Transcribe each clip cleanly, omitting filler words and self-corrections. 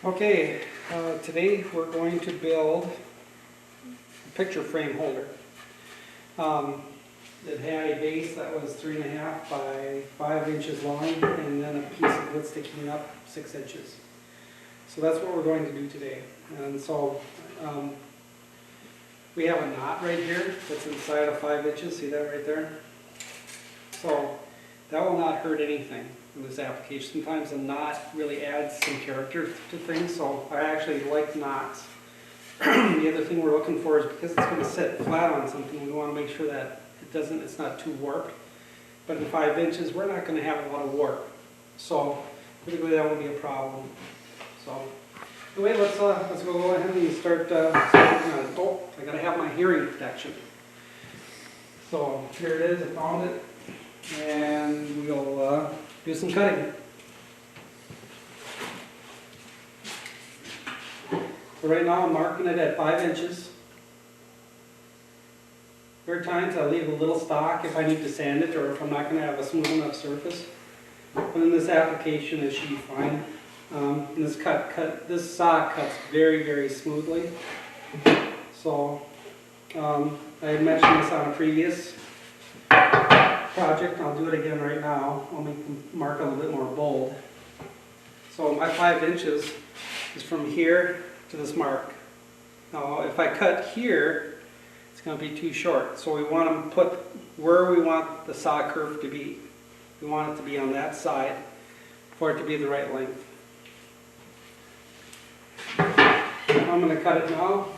Okay, today we're going to build a picture frame holder. It had a base that was 3.5 by 5 inches long, and then a piece of wood sticking up 6 inches. So that's what we're going to do today. And so we have a knot right here that's inside of 5 inches. See that right there? So that will not hurt anything in this application. Sometimes a knot really adds some character to things, so I actually like knots. The other thing we're looking for is, because it's going to sit flat on something, we want to make sure that it's not too warped. But in 5 inches, we're not going to have a lot of warp, so typically that won't be a problem. So anyway, let's go ahead and start working on it. Oh, I got to have my hearing protection. So here it is. I found it. And we'll do some cutting. So right now I'm marking it at 5 inches. There are times I'll leave a little stock if I need to sand it or if I'm not going to have a smooth enough surface. But in this application it should be fine. And this saw cuts very, very smoothly. So I had mentioned this on a previous project. I'll do it again right now. I'll make the mark a little bit more bold. So my 5 inches is from here to this mark. Now if I cut here, it's going to be too short. So we want to put where we want the saw curve to be. We want it to be on that side for it to be the right length. I'm going to cut it now.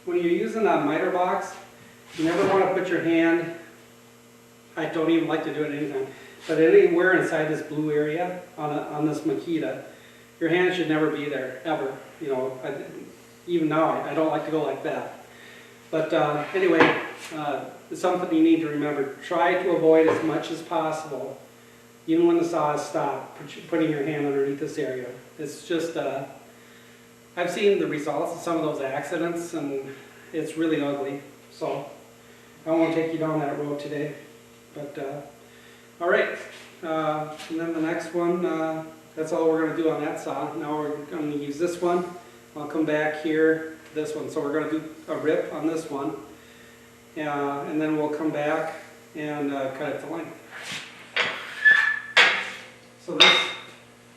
When you're using a miter box, you never want to put your hand, I don't even like to do it anytime, but anywhere inside this blue area on this Makita, your hand should never be there, ever. You know, even now I don't like to go like that. But anyway, it's something you need to remember. Try to avoid as much as possible, even when the saw is stopped, putting your hand underneath this area. It's just, I've seen the results of some of those accidents, and it's really ugly. So I won't take you down that road today. But all right, and then the next one, that's all we're going to do on that saw. Now we're going to use this one. I'll come back here to this one. So we're going to do a rip on this one, and then we'll come back and cut it to length. So this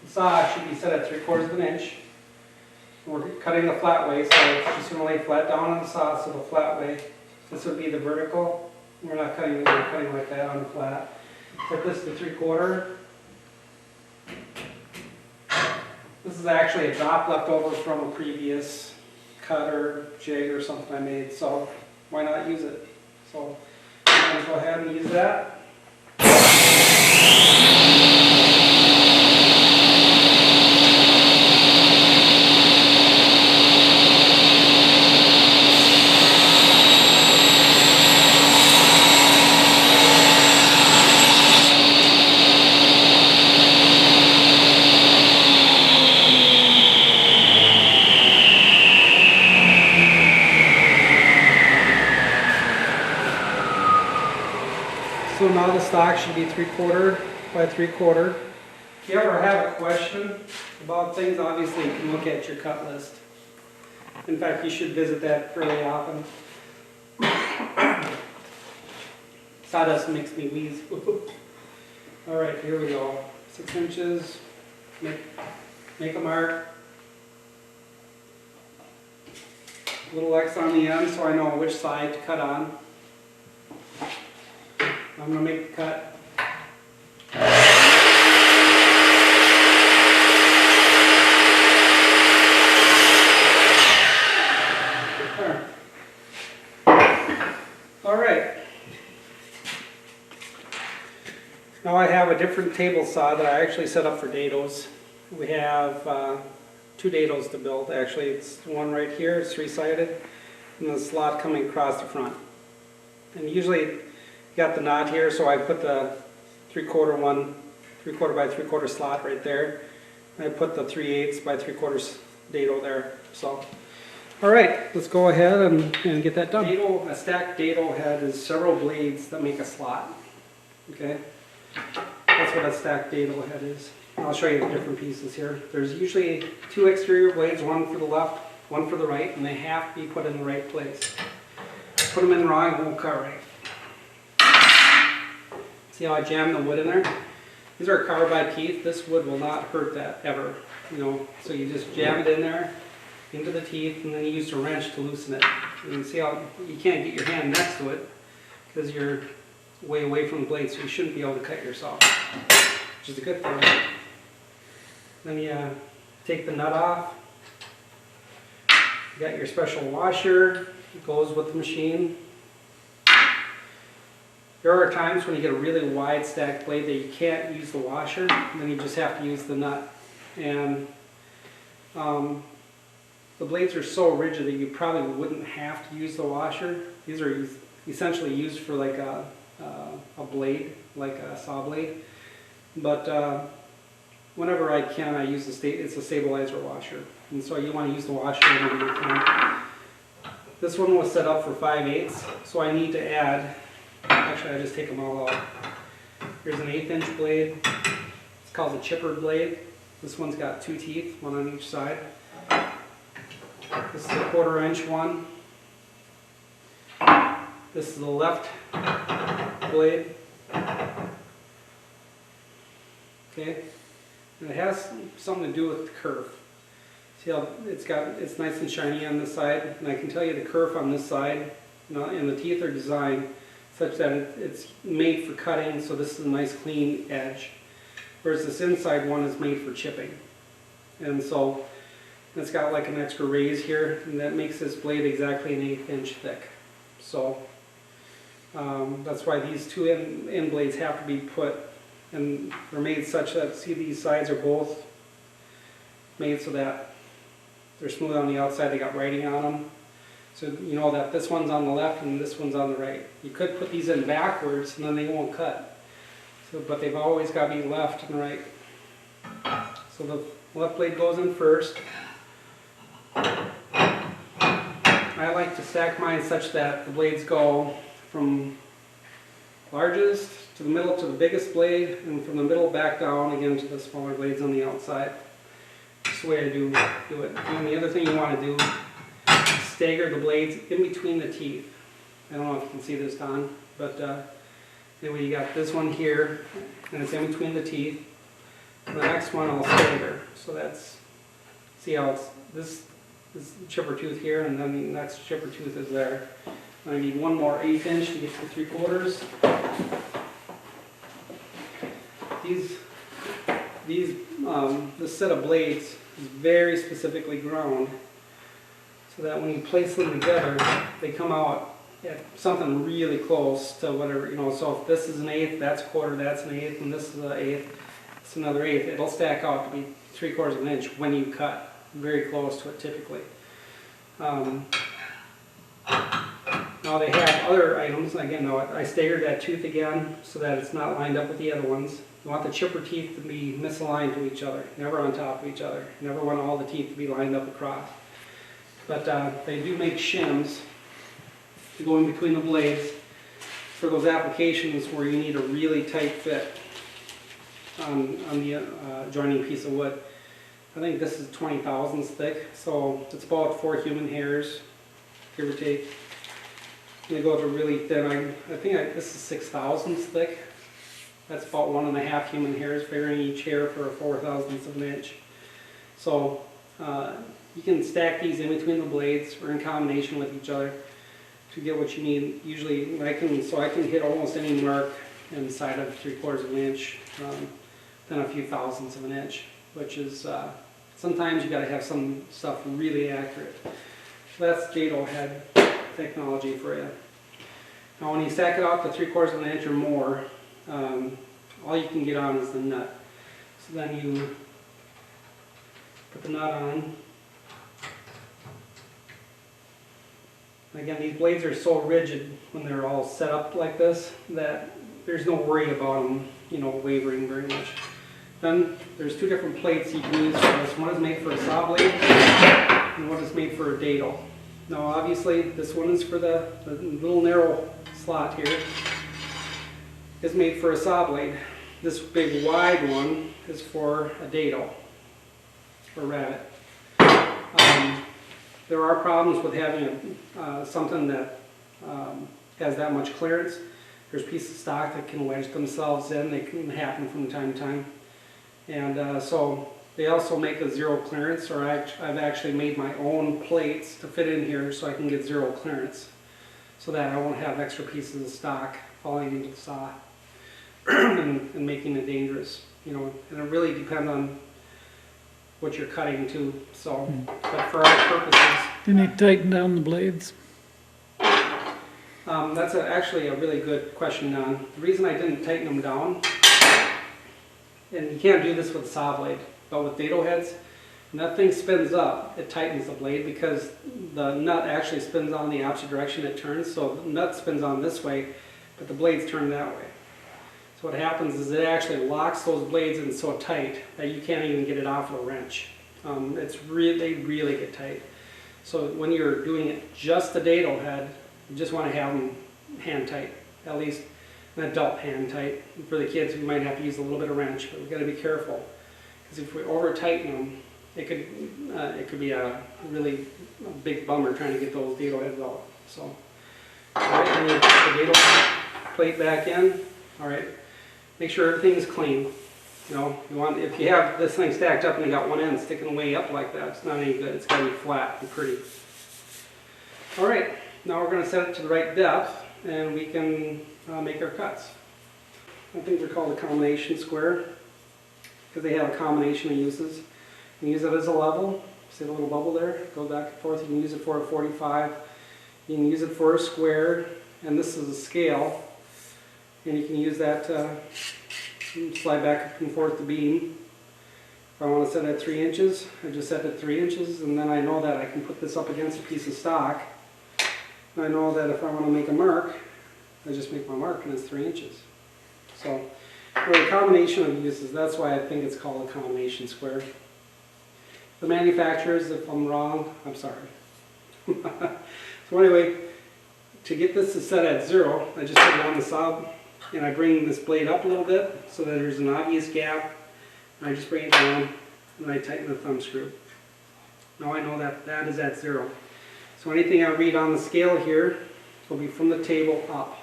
saw should be set at 3/4 of an inch. We're cutting the flat way, so it's just going to lay flat down on the saw, so the flat way. This would be the vertical. We're not cutting, we're cutting like that on the flat. Set this to 3/4. This is actually a drop left over from a previous cut or jig or something I made, so why not use it? So I'm going to go ahead and use that. So now the stock should be 3/4 by 3/4. If you ever have a question about things, obviously you can look at your cut list. In fact, you should visit that fairly often. Sawdust makes me wheeze. All right, here we go. 6 inches. Make a mark. A little X on the end so I know which side to cut on. I'm going to make the cut. There. All right. Now I have a different table saw that I actually set up for dados. We have 2 dados to build. Actually, it's one right here. It's 3-sided, and the slot coming across the front. And usually, got the knot here, so I put the 3/4 by 3/4 slot right there. And I put the 3/8 by 3/4 dado there. So All right, let's go ahead and get that done. A stacked dado head is several blades that make a slot. Okay, that's what a stacked dado head is. I'll show you the different pieces here. There's usually 2 exterior blades, one for the left, one for the right, and they have to be put in the right place. Put them in wrong, it won't cut right. See how I jammed the wood in there? These are carbide teeth. This wood will not hurt that ever. You know, so you just jam it in there, into the teeth, and then you use a wrench to loosen it. And see how you can't get your hand next to it because you're way away from the blade, so you shouldn't be able to cut yourself, which is a good thing. Then you take the nut off. You got your special washer. It goes with the machine. There are times when you get a really wide stacked blade that you can't use the washer, and then you just have to use the nut. And the blades are so rigid that you probably wouldn't have to use the washer. These are essentially used for like a blade, like a saw blade. But whenever I can, I use it's a stabilizer washer. And so you want to use the washer whenever you can. This one was set up for 5/8, so I need to add, actually I just take them all out. Here's an 1/8 inch blade. It's called a chipper blade. This one's got 2 teeth, one on each side. This is a 1/4 inch one. This is the left blade. Okay, and it has something to do with the kerf. See how it's nice and shiny on this side, and I can tell you the kerf on this side, you know, and the teeth are designed such that it's made for cutting, so this is a nice clean edge. Whereas this inside one is made for chipping. And so it's got like an extra raise here, and that makes this blade exactly an 1/8 inch thick. So that's why these 2 end blades have to be put, and they're made such that, see, these sides are both made so that they're smooth on the outside. They got writing on them. So you know that this one's on the left and this one's on the right. You could put these in backwards and then they won't cut. So, but they've always got to be left and right. So the left blade goes in first. I like to stack mine such that the blades go from largest to the middle to the biggest blade, and from the middle back down again to the smaller blades on the outside. That's the way I do it. And the other thing you want to do is stagger the blades in between the teeth. I don't know if you can see this, Don, but anyway, you got this one here, and it's in between the teeth. And the next one I'll stagger. So that's, see how it's this chipper tooth here, and then the next chipper tooth is there. I need one more 1/8 inch to get to 3/4. This set of blades is very specifically ground so that when you place them together, they come out at something really close to whatever, you know. So if this is an 1/8, that's a 1/4, that's an 1/8, and this is an 1/8, it's another 1/8. It'll stack out to be 3/4 of an inch when you cut. Very close to it typically. Now they have other items. Again, though, I staggered that tooth again so that it's not lined up with the other ones. You want the chipper teeth to be misaligned to each other, never on top of each other. You never want all the teeth to be lined up across. But they do make shims to go in between the blades for those applications where you need a really tight fit on the joining piece of wood. I think this is 20 thousandths thick, so it's about 4 human hairs, give or take. And they go to really thin. I think this is 6 thousandths thick. That's about 1.5 human hairs, figuring each hair for a 4 thousandths of an inch. So you can stack these in between the blades or in combination with each other to get what you need. Usually, I can hit almost any mark inside of 3/4 of an inch, then a few thousandths of an inch, which is sometimes you got to have some stuff really accurate. So that's dado head technology for you. Now when you stack it out to 3/4 of an inch or more, all you can get on is the nut. So then you put the nut on. Again, these blades are so rigid when they're all set up like this that there's no worry about them, you know, wavering very much. Then there's 2 different plates you can use for this. One is made for a saw blade and one is made for a dado. Now obviously this one is for the little narrow slot here. Is made for a saw blade. This big wide one is for a dado or rabbit. There are problems with having something that has that much clearance. There's pieces of stock that can wedge themselves in. They can happen from time to time. And so they also make a zero clearance, or I've actually made my own plates to fit in here so I can get zero clearance, so that I won't have extra pieces of stock falling into the saw and making it dangerous. You know, and it really depends on what you're cutting too. So, but for our purposes, You need to tighten down the blades. that's actually a really good question, Don. The reason I didn't tighten them down, and you can't do this with a saw blade, but with dado heads, when that thing spins up, it tightens the blade because the nut actually spins on the opposite direction it turns. So the nut spins on this way, but the blades turn that way. So what happens is it actually locks those blades in so tight that you can't even get it off of a wrench. They really get tight. So when you're doing it just the dado head, you just want to have them hand tight, at least an adult hand tight. And for the kids, we might have to use a little bit of wrench, but we've got to be careful, because if we over tighten them, it could be a really big bummer trying to get those dado heads out. So, all right, and you put the dado plate back in. All right, make sure everything's clean. You know, if you have this thing stacked up and you got one end sticking way up like that, it's not any good. It's got to be flat and pretty. All right, now we're going to set it to the right depth, and we can make our cuts. I think they're called a combination square because they have a combination of uses. You can use it as a level. See the little bubble there? Go back and forth. You can use it for a 45. You can use it for a square, and this is a scale. And you can use that to slide back and forth the beam. If I want to set it at 3 inches, I just set it at 3 inches, and then I know that I can put this up against a piece of stock. And I know that if I want to make a mark, I just make my mark and it's 3 inches. So, for a combination of uses, that's why I think it's called a combination square. The manufacturers, if I'm wrong, I'm sorry. So anyway, to get this to set at 0, I just put it on the saw and I bring this blade up a little bit so that there's an obvious gap. And I just bring it down and I tighten the thumb screw. Now I know that that is at 0. So anything I read on the scale here will be from the table up.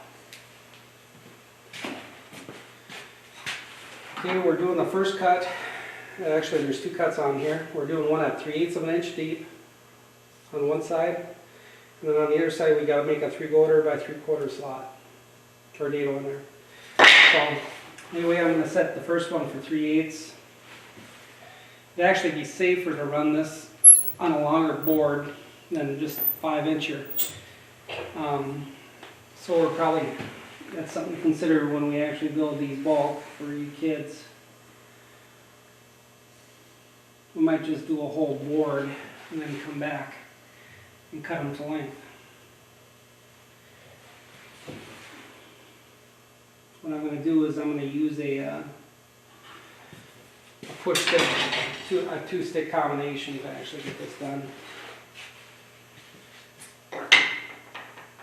Okay, we're doing the first cut. Actually, there's 2 cuts on here. We're doing one at 3/8 of an inch deep on one side. And then on the other side, we got to make a 3/4 by 3/4 slot. Tornado in there. So, anyway, I'm going to set the first one for 3/8. It'd actually be safer to run this on a longer board than just 5-incher. So we're probably, that's something to consider when we actually build these bulk for you kids. We might just do a whole board and then come back and cut them to length. What I'm going to do is I'm going to use a push stick, a 2-stick combination to actually get this done.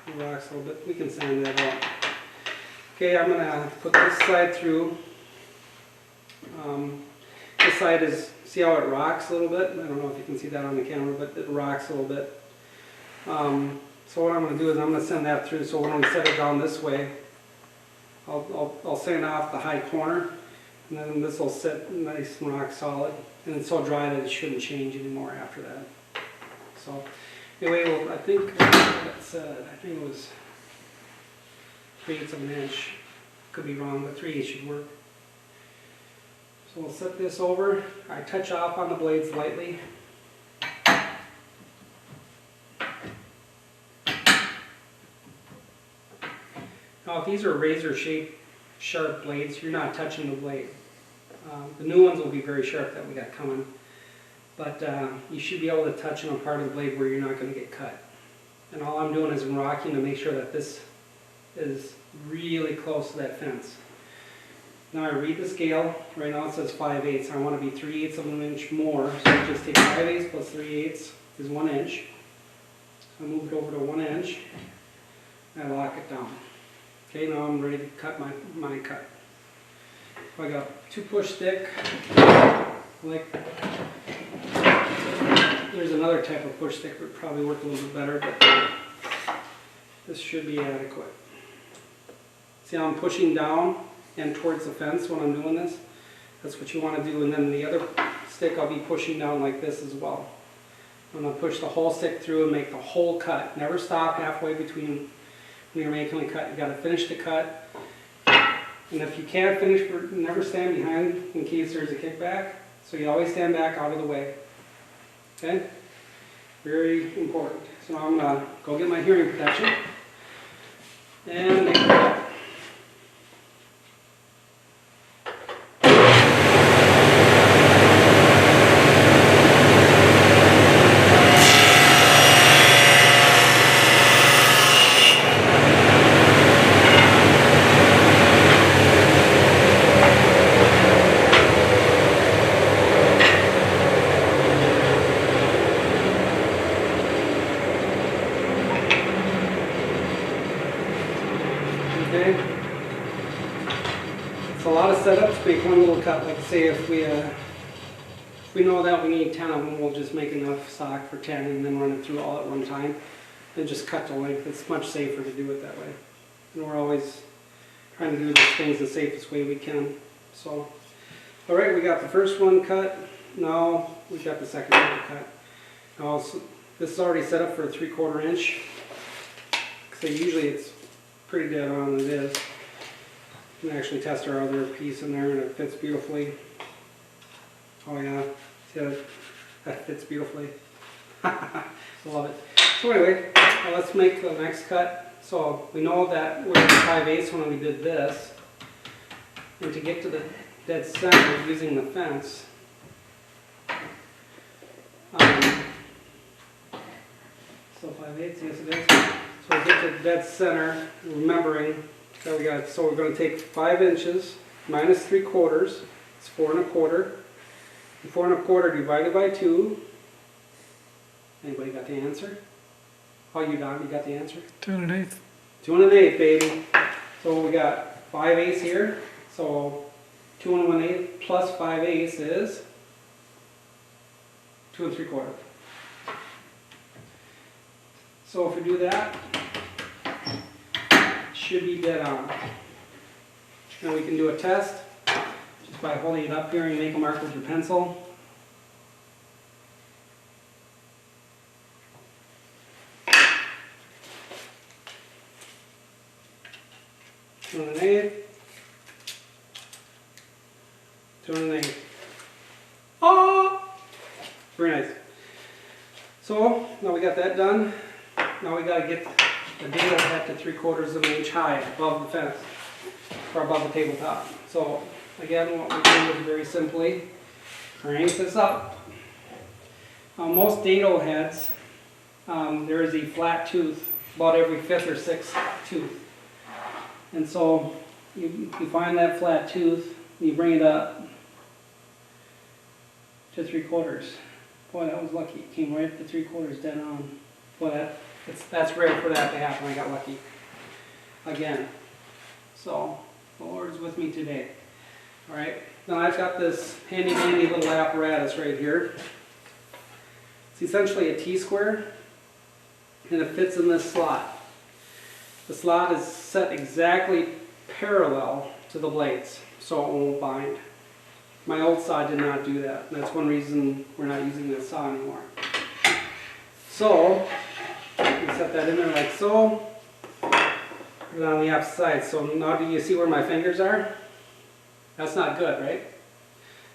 It rocks a little bit. We can sand that out. Okay, I'm going to put this side through. This side is, see how it rocks a little bit? I don't know if you can see that on the camera, but it rocks a little bit. So what I'm going to do is I'm going to send that through, so when we set it down this way, I'll sand off the high corner, and then this will sit nice and rock solid, and it's so dry that it shouldn't change anymore after that. So anyway, well, I think that's I think it was 3/8 of an inch. Could be wrong, but 3/8 should work. So we'll set this over. I touch off on the blades lightly. Now if these are razor-shaped, sharp blades, you're not touching the blade. The new ones will be very sharp that we got coming. But you should be able to touch on a part of the blade where you're not going to get cut. And all I'm doing is I'm rocking to make sure that this is really close to that fence. Now I read the scale. Right now it says 5/8. I want to be 3/8 of an inch more. So I just take 5/8 plus 3/8 is 1 inch. So I move it over to 1 inch, and I lock it down. Okay, now I'm ready to cut my cut. So I got 2 push stick, like, there's another type of push stick that would probably work a little bit better, but this should be adequate. See how I'm pushing down and towards the fence when I'm doing this? That's what you want to do, and then the other stick I'll be pushing down like this as well. I'm going to push the whole stick through and make the whole cut. Never stop halfway between when you're making a cut. You got to finish the cut. And if you can't finish, never stand behind in case there's a kickback. So you always stand back out of the way. Okay? Very important. So now I'm going to go get my hearing protection and make a cut. Okay. It's a lot of setups to make one little cut. Like say if we know that we need 10 of them, we'll just make enough stock for 10 and then run it through all at one time. Then just cut the length. It's much safer to do it that way. And we're always trying to do these things the safest way we can. So, all right, we got the first one cut. Now we got the second one cut. Now this is already set up for a 3/4 inch. So usually it's pretty dead on, it is. We can actually test our other piece in there and it fits beautifully. Oh yeah, see that fits beautifully. I love it. So anyway, let's make the next cut. So we know that we're at 5/8 when we did this. And to get to the dead center using the fence, so 5/8, yes it is. So we get to dead center, remembering that we got, so we're going to take 5 inches minus 3/4, it's 4 1/4. And 4 1/4 divided by 2. Anybody got the answer? Oh, you got the answer? 2 1/8. 2 1/8, baby. So we got 5/8 here. So 2 1/8 plus 5/8 is 2 3/4. So if we do that, it should be dead on. And we can do a test just by holding it up here and make a mark with your pencil. Two and an eighth. 2 1/8. Oh! Very nice. So now we got that done. Now we got to get the dado head to 3/4 of an inch high above the fence or above the tabletop. So again, what we do is very simply crank this up. Most dado heads, there is a flat tooth about every 5th or 6th tooth. And so you find that flat tooth, you bring it up to 3/4. Boy, that was lucky. It came right at the 3/4 dead on. Boy, that's rare for that to happen. I got lucky again. So the Lord's with me today. All right. Now I've got this handy dandy little apparatus right here. It's essentially a T-square, and it fits in this slot. The slot is set exactly parallel to the blades, so it won't bind. My old saw did not do that. That's one reason we're not using this saw anymore. So, you set that in there like so. Put it on the opposite side. So now do you see where my fingers are? That's not good, right?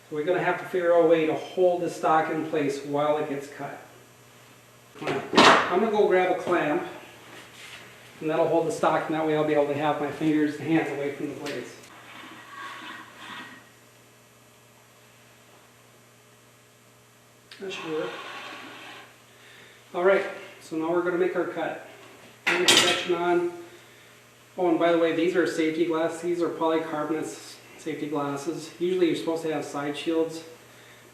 So we're going to have to figure out a way to hold the stock in place while it gets cut. I'm going to go grab a clamp, and that'll hold the stock, and that way I'll be able to have my fingers and hands away from the blades. That should work. Alright, so now we're going to make our cut. Put protection on. Oh, and by the way, these are safety glasses. These are polycarbonate safety glasses. Usually you're supposed to have side shields.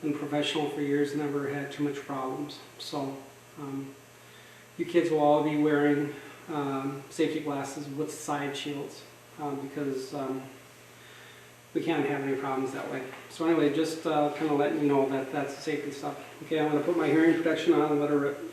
Been professional for years, never had too much problems. So you kids will all be wearing safety glasses with side shields because we can't have any problems that way. So anyway, just kind of letting you know that that's the safety stuff. Okay, I'm going to put my hearing protection on and let her rip.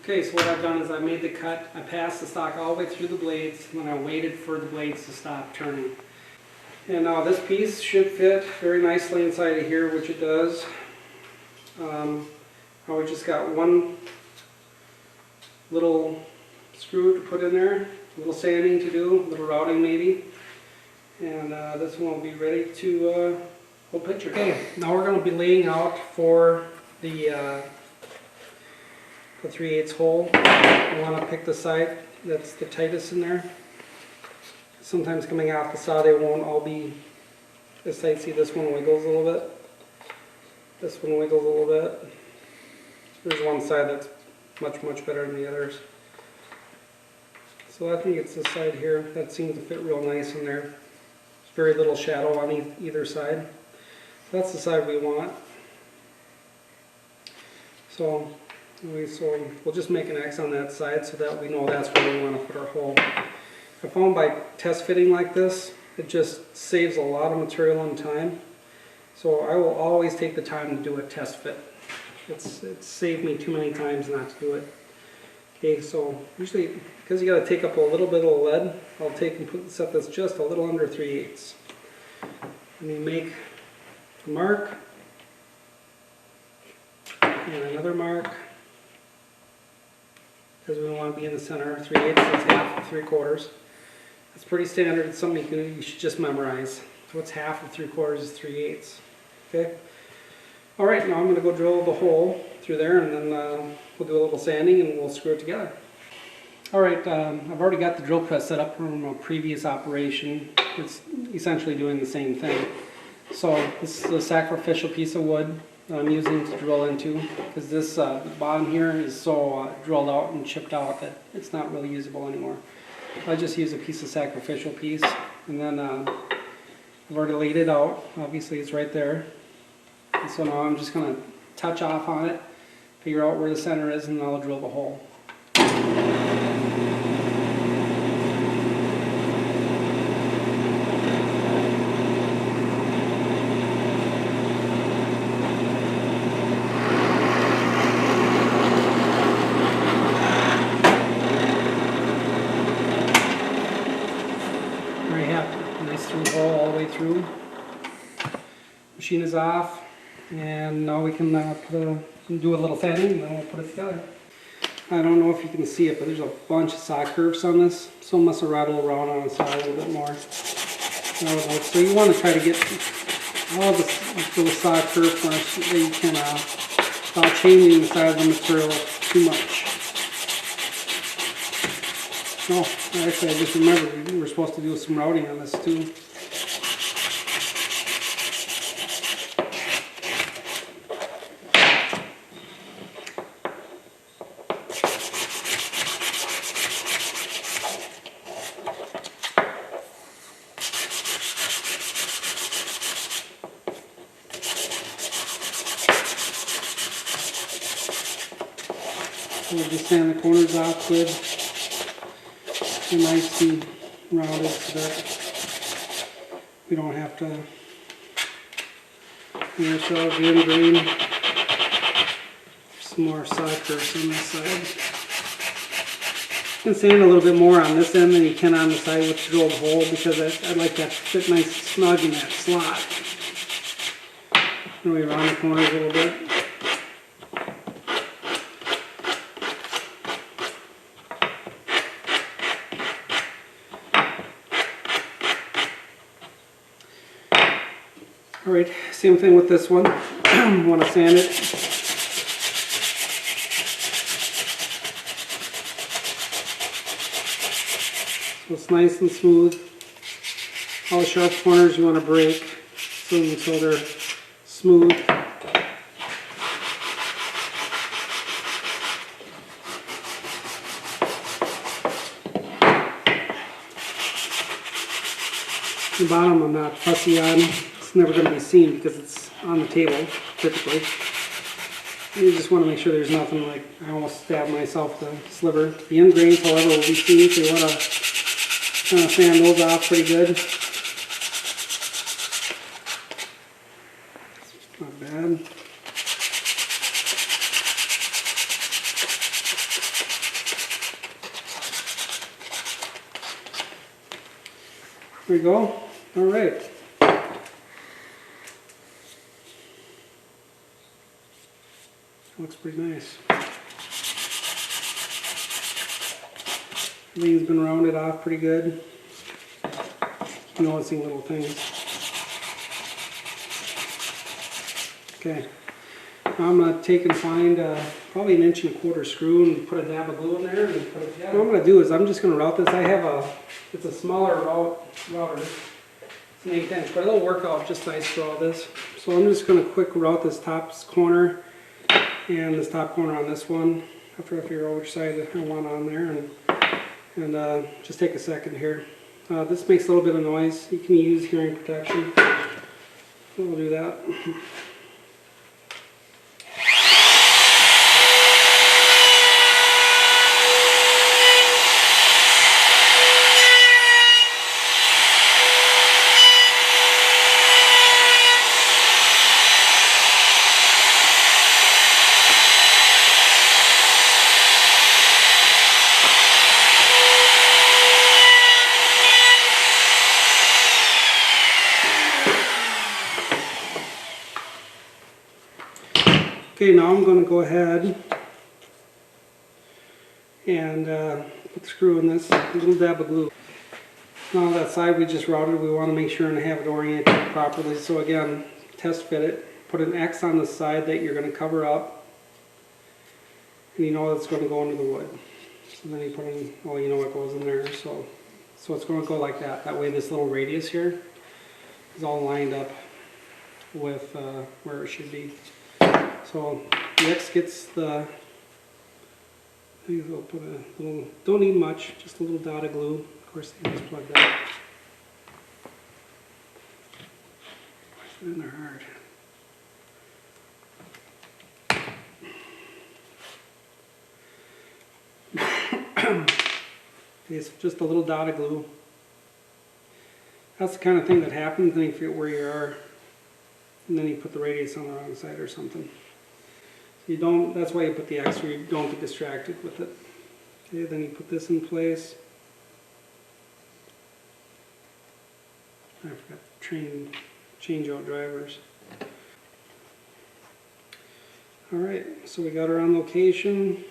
Okay, so what I've done is I made the cut, I passed the stock all the way through the blades, and then I waited for the blades to stop turning. And now this piece should fit very nicely inside of here, which it does. We just got one little screw to put in there, a little sanding to do, a little routing maybe. And this one will be ready to hold picture. Okay, now we're going to be laying out for the 3/8 hole. I want to pick the side that's the tightest in there. Sometimes coming off the saw they won't all be this tight. See, this one wiggles a little bit. This one wiggles a little bit. There's one side that's much better than the others. So I think it's this side here. That seems to fit real nice in there. There's very little shadow on either side. So that's the side we want. So we'll just make an X on that side so that we know that's where we want to put our hole. I found by test fitting like this, it just saves a lot of material and time. So I will always take the time to do a test fit. It's saved me too many times not to do it. Okay, so usually, because you got to take up a little bit of lead, I'll take and set this just a little under 3/8. And you make a mark, and another mark. Because we want to be in the center. 3/8 is half of 3/4. That's pretty standard. It's something you should just memorize. So what's half of 3/4 is 3/8. Okay. All right. Now I'm going to go drill the hole through there, and then we'll do a little sanding and we'll screw it together. All right. I've already got the drill press set up from a previous operation. It's essentially doing the same thing. So this is a sacrificial piece of wood that I'm using to drill into, because this the bottom here is so drilled out and chipped out that it's not really usable anymore. I just use a piece of sacrificial piece, and then I've already laid it out. Obviously it's right there. And so now I'm just going to touch off on it, figure out where the center is, and then I'll drill the hole. All the way through. Machine is off, and now we can do a little sanding, and then we'll put it together. I don't know if you can see it, but there's a bunch of saw curves on this. Some must have rattled around on the saw a little bit more. So you want to try to get all the little saw curve flush that you can without changing the size of the material too much. Oh, actually I just remembered we were supposed to do some routing on this too. We'll just sand the corners off good and nice and rounded so that we don't have to give ourselves the ingrain. Some more side curves on this side. You can sand a little bit more on this end than you can on the side with the drilled hole, because I'd like that to fit nice and snug in that slot. Then we round the corners a little bit. All right, same thing with this one. Want to sand it. So it's nice and smooth. All the sharp corners you want to break so they're smooth. The bottom I'm not fussy on. It's never going to be seen because it's on the table typically. You just want to make sure there's nothing like I almost stabbed myself with a sliver. The end grains, however, will be seen, so you want to kind of sand those off pretty good. Not bad. There we go. All right. Looks pretty nice. Everything's been rounded off pretty good. Noticing little things. Okay. Now I'm going to take and find probably 1.25 inch screw and put a dab of glue in there and put it together. What I'm going to do is I'm just going to route this. I have it's a smaller router. It's an 1/8 inch, but it'll work out just nice for all this. So I'm just going to quick route this top corner and this top corner on this one after I figure out which side I want on there, and just take a second here. This makes a little bit of noise. You can use hearing protection. We'll do that. Okay, now I'm going to go ahead and put the screw in this, a little dab of glue. Now that side we just routed, we want to make sure and have it oriented properly. So again, test fit it, put an X on the side that you're going to cover up, and you know it's going to go into the wood. So then you put in, well, you know what goes in there, so it's going to go like that. That way this little radius here is all lined up with where it should be. So the X gets the, I think I'll put a little, don't need much, just a little dot of glue. Of course, they just plug that. Push it in there hard. It's just a little dot of glue. That's the kind of thing that happens, then you forget where you are, and then you put the radius on the wrong side or something. You don't, that's why you put the X, so you don't get distracted with it. Okay, then you put this in place. I forgot to change out drivers. Alright, so we got her on location.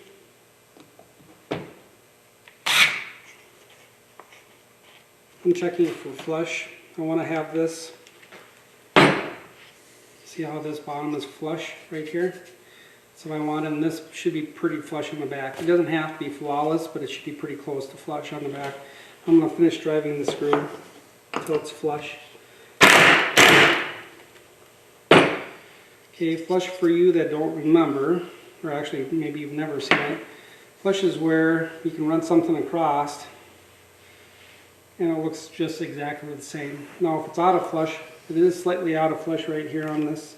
I'm checking it for flush. I want to have this, see how this bottom is flush right here? So I want, and this should be pretty flush on the back. It doesn't have to be flawless, but it should be pretty close to flush on the back. I'm going to finish driving the screw until it's flush. Okay, flush for you that don't remember, or actually maybe you've never seen it. Flush is where you can run something across and it looks just exactly the same. Now if it's out of flush, it is slightly out of flush right here on this.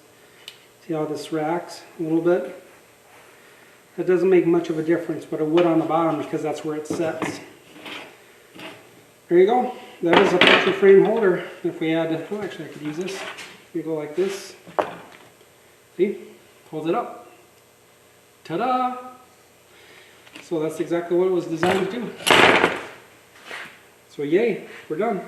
See how this racks a little bit? That doesn't make much of a difference, but it would on the bottom because that's where it sets. There you go. That is a picture frame holder. If we add, oh, actually I could use this. We go like this. See? Holds it up. Ta-da! So that's exactly what it was designed to do. So yay, we're done.